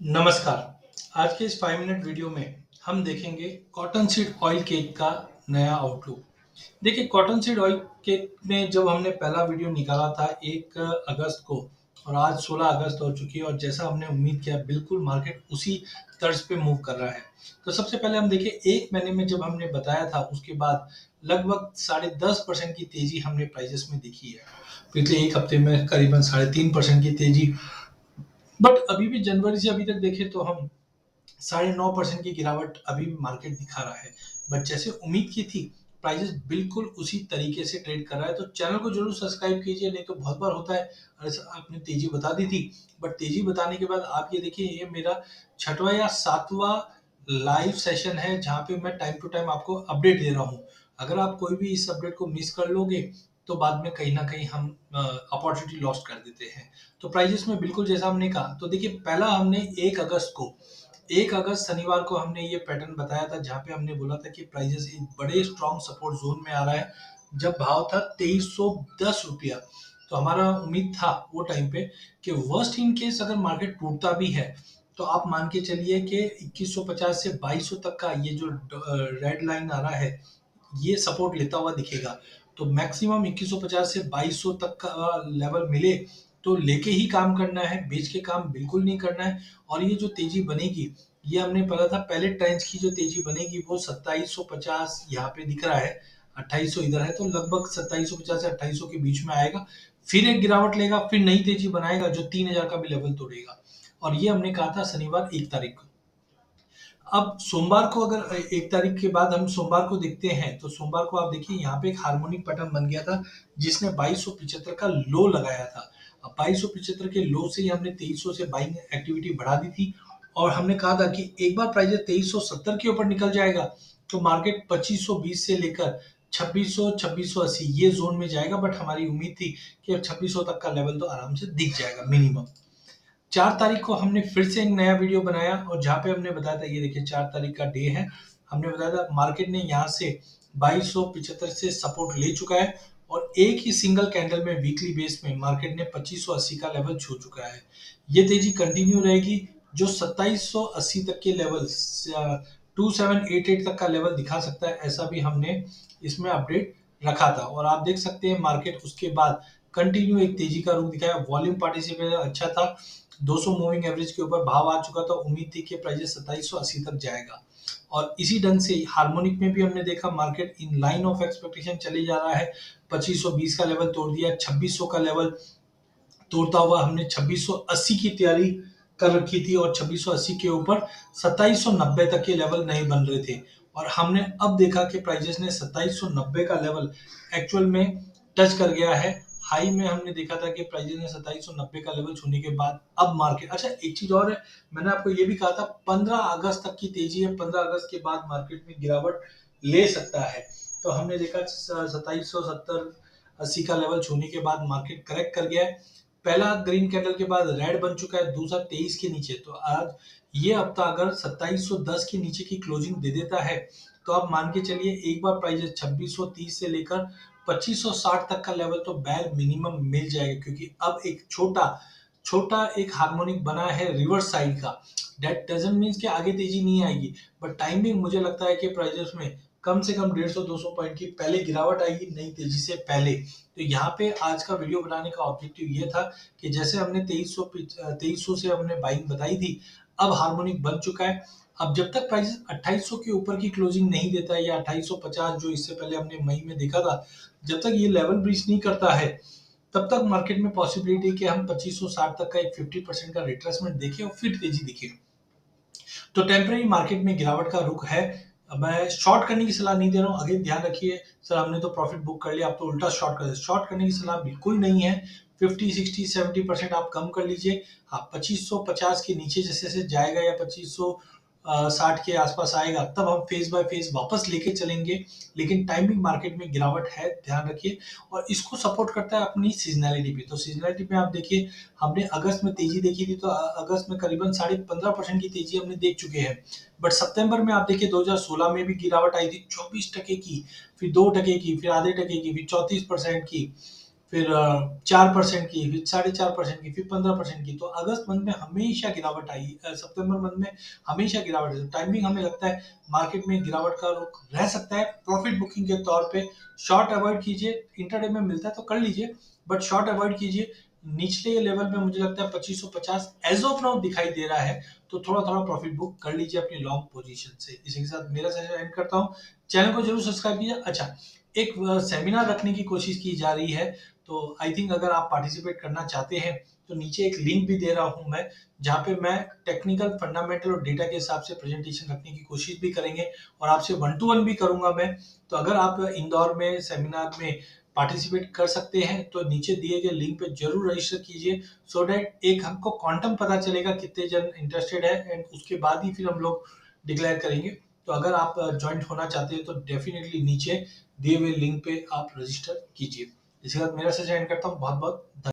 नमस्कार। आज के इस 5 मिनट वीडियो में हम देखेंगे कॉटन सीड ऑयल केक का नया आउटलुक। देखिए, कॉटन सीड ऑयल केक में जब हमने पहला वीडियो निकाला था 1 अगस्त को और आज 16 अगस्त हो चुकी है और जैसा हमने उम्मीद किया बिल्कुल मार्केट उसी तर्ज पे मूव कर रहा है। तो सबसे पहले हम देखिए 1 महीने में जब हमने बताया था उसके बाद लगभग साढ़े 10% की तेजी हमने प्राइसेस में दिखी है। पिछले 1 हफ्ते में करीबन साढ़े 3% की तेजी, बट अभी भी जनवरी से अभी तक देखें तो हम 9.5% की गिरावट अभी मार्केट दिखा रहा है। बट जैसे उम्मीद की थी, प्राइसेस बिल्कुल उसी तरीके से ट्रेड कर रहा है। तो चैनल को जरूर सब्सक्राइब कीजिए, नहीं तो बहुत बार होता है अरे सर आपने तेजी बता दी थी, बट तेजी बताने के बाद आप ये देखिए ये मेरा छठवां या सातवां लाइव सेशन है जहाँ पे मैं टाइम टू टाइम आपको अपडेट दे रहा हूँ। अगर आप कोई भी इस अपडेट को मिस कर लोगे तो बाद में कहीं ना कहीं हम अपॉर्चुनिटी लॉस्ट कर देते हैं। तो प्राइजेस में बिल्कुल जैसा हमने कहा, तो देखिए पहला हमने 1 अगस्त शनिवार को हमने ये पैटर्न बताया था जहां पे हमने बोला था कि प्राइजेस एक बड़े स्ट्रॉन्ग सपोर्ट जोन में आ रहा है जब भाव था 2310 रुपया। तो हमारा उम्मीद था वो टाइम पे कि वर्स्ट इन केस अगर मार्केट टूटता भी है तो आप मान के चलिए कि 2150 से 2200 तक का ये जो रेड लाइन आ रहा है ये सपोर्ट लेता हुआ दिखेगा। तो मैक्सिमम 2150 से 2200 तक का लेवल मिले तो लेके ही काम करना है, बेच के काम बिल्कुल नहीं करना है। और ये जो तेजी बनेगी, ये हमने पता था पहले ट्रेंच की जो तेजी बनेगी वो 2750 यहाँ पे दिख रहा है, 2800 इधर है, तो लगभग 2750 से 2800 के बीच में आएगा। फिर एक गिरावट लेगा, फिर नई तेजी बनाएगा जो 3000 का भी लेवल तोड़ेगा। और ये हमने कहा था शनिवार 1 तारीख को। अब सोमवार को अगर 1 तारीख के बाद हम सोमवार को देखते हैं तो सोमवार को आप देखिए यहाँ पे एक हार्मोनिक पैटर्न बन गया था जिसने 2275 का लो लगाया था। अब 2275 के लो से ही हमने 2300 से बाइंग एक्टिविटी बढ़ा दी थी और हमने कहा था कि एक बार प्राइस 2370 के ऊपर निकल जाएगा तो मार्केट 2520 से लेकर 2600 2680 ये जोन में जाएगा। बट हमारी उम्मीद थी कि अब 2600 तक का लेवल तो आराम से दिख जाएगा मिनिमम। 4 तारीख को हमने फिर से एक नया वीडियो बनाया और जहाँ पे हमने बताया था, ये देखिए 4 तारीख का डे है, हमने बताया था मार्केट ने यहाँ से 2275 से सपोर्ट ले चुका है और एक ही सिंगल कैंडल में वीकली बेस में मार्केट ने 2580 का लेवल छू चुका है। ये तेजी कंटिन्यू रहेगी, जो 2780 तक के लेवल 2788 तक का लेवल दिखा सकता है, ऐसा भी हमने इसमें अपडेट रखा था। और आप देख सकते हैं मार्केट उसके बाद कंटिन्यू एक तेजी का रुख दिखाया। वॉल्यूम पार्टिसिपेशन अच्छा था, 200 मूविंग एवरेज के ऊपर भाव आ चुका था, उम्मीद थी कि प्राइस 2780 तक जाएगा। और इसी ढंग से हार्मोनिक में भी हमने देखा market in line of expectation चले जा रहा है। 2520 का लेवल तोड़ दिया, 2600 का लेवल तोड़ता हुआ हमने 2680 की तैयारी कर रखी थी और 2680 के ऊपर 2790 तक के लेवल नहीं बन रहे थे। और हमने अब देखा कि प्राइजेस ने 2790 का लेवल एक्चुअल में टच कर गया है। हाई में हमने देखा था कि प्राइजेस ने 2790 का लेवल छूने के बाद अब मार्केट, अच्छा एक चीज और है, मैंने आपको ये भी कहा था 15 अगस्त तक की तेजी है, 15 अगस्त के बाद मार्केट में गिरावट ले सकता है। तो हमने देखा 2770 80 का लेवल छूने के बाद मार्केट करेक्ट कर गया है। पहला ग्रीन कैंडल के बाद रेड बन चुका है, दूसरा 23 के नीचे। तो आज ये हफ्ता अगर 2710 के नीचे की क्लोजिंग दे देता है तो आप मान के चलिए एक बार प्राइस 2630 से लेकर 2560 तक का लेवल तो बैग मिनिमम मिल जाएगा, क्योंकि अब एक छोटा छोटा एक हार्मोनिक बना है रिवर्स साइड का। दैट डजंट मीन्स कि आगे तेजी नहीं आएगी, बट टाइमिंग मुझे लगता है कि प्राइजेस में कम से कम 150-200 पॉइंट की पहले गिरावट आएगी नई तेजी से पहले। तो यहाँ पे आज का वीडियो बनाने का ऑब्जेक्टिव ये था कि जैसे हमने 2300 से हमने बाइंग बताई थी, अब हार्मोनिक बन चुका है। अब जब तक प्राइस 2800 के ऊपर की क्लोजिंग नहीं देता है या 2850 जो इससे पहले हमने मई में देखा था, जब तक ये लेवल ब्रीच नहीं करता है तब तक मार्केट में पॉसिबिलिटी कि हम 2560 तक का एक 50% का रिट्रेसमेंट देखें और फिर तेजी दिखे। तो टेम्परेरी मार्केट में गिरावट का रुख है। मैं शॉर्ट करने की सलाह नहीं दे रहा हूँ, आगे ध्यान रखिए सर हमने तो प्रॉफिट बुक कर लिया, आप तो उल्टा शॉर्ट कर, शॉर्ट करने की सलाह बिल्कुल नहीं है। 50 60 70% आप कम कर लीजिए। हाँ, 2550 के नीचे जैसे जैसे जाएगा या 2560 के आसपास आएगा तब हम फेज बाय फेज वापस लेके चलेंगे। लेकिन टाइमिंग मार्केट में गिरावट है, ध्यान रखिए। और इसको सपोर्ट करता है अपनी सीजनैलिटी पे। तो सीजनैलिटी पे आप देखिए, हमने अगस्त में तेजी देखी थी तो अगस्त में करीबन 15.5% की तेजी हमने देख चुके हैं। बट सितंबर में आप देखिए 2016 में भी गिरावट आई थी 24% की, फिर 2% की, फिर आधे टके की, फिर 34% की, फिर 4% की, फिर 4.5% की, फिर 15% की। तो अगस्त मंथ में हमेशा गिरावट आई, सितंबर मंथ में हमेशा गिरावट आई। टाइमिंग हमें लगता है मार्केट में गिरावट का रुख रह सकता है। प्रॉफिट बुकिंग के तौर पे शॉर्ट अवॉइड कीजिए, इंटरडे में मिलता है तो कर लीजिए, बट शॉर्ट अवॉइड कीजिए। निचले लेवल पे मुझे लगता है 2550 एज ऑफ नाउ दिखाई दे रहा है, तो थोड़ा थोड़ा प्रॉफिट बुक कर लीजिए अपनी लॉन्ग पोजीशन से। इसी के साथ मेरा सेशन एंड करता हूँ। चैनल को जरूर सब्सक्राइब कीजिए। अच्छा, एक सेमिनार रखने की कोशिश की जा रही है, तो आई थिंक अगर आप पार्टिसिपेट करना चाहते हैं तो नीचे एक लिंक भी दे रहा हूं मैं, जहां पे मैं टेक्निकल फंडामेंटल और डेटा के हिसाब से प्रेजेंटेशन रखने की कोशिश भी करेंगे, और आपसे 1-to-1 भी करूंगा मैं। तो अगर आप इंदौर में सेमिनार में पार्टिसिपेट कर सकते हैं तो नीचे दिए गए लिंक पे जरूर रजिस्टर कीजिए, सो दैट एक हमको क्वांटम पता चलेगा कितने जन इंटरेस्टेड है, एंड उसके बाद ही फिर हम लोग डिक्लेयर करेंगे। तो अगर आप ज्वाइन होना चाहते हैं तो डेफिनेटली नीचे दिए हुए लिंक पे आप रजिस्टर कीजिए। इसके साथ मेरा सेशन एंड करता हूँ। बहुत बहुत धन्यवाद।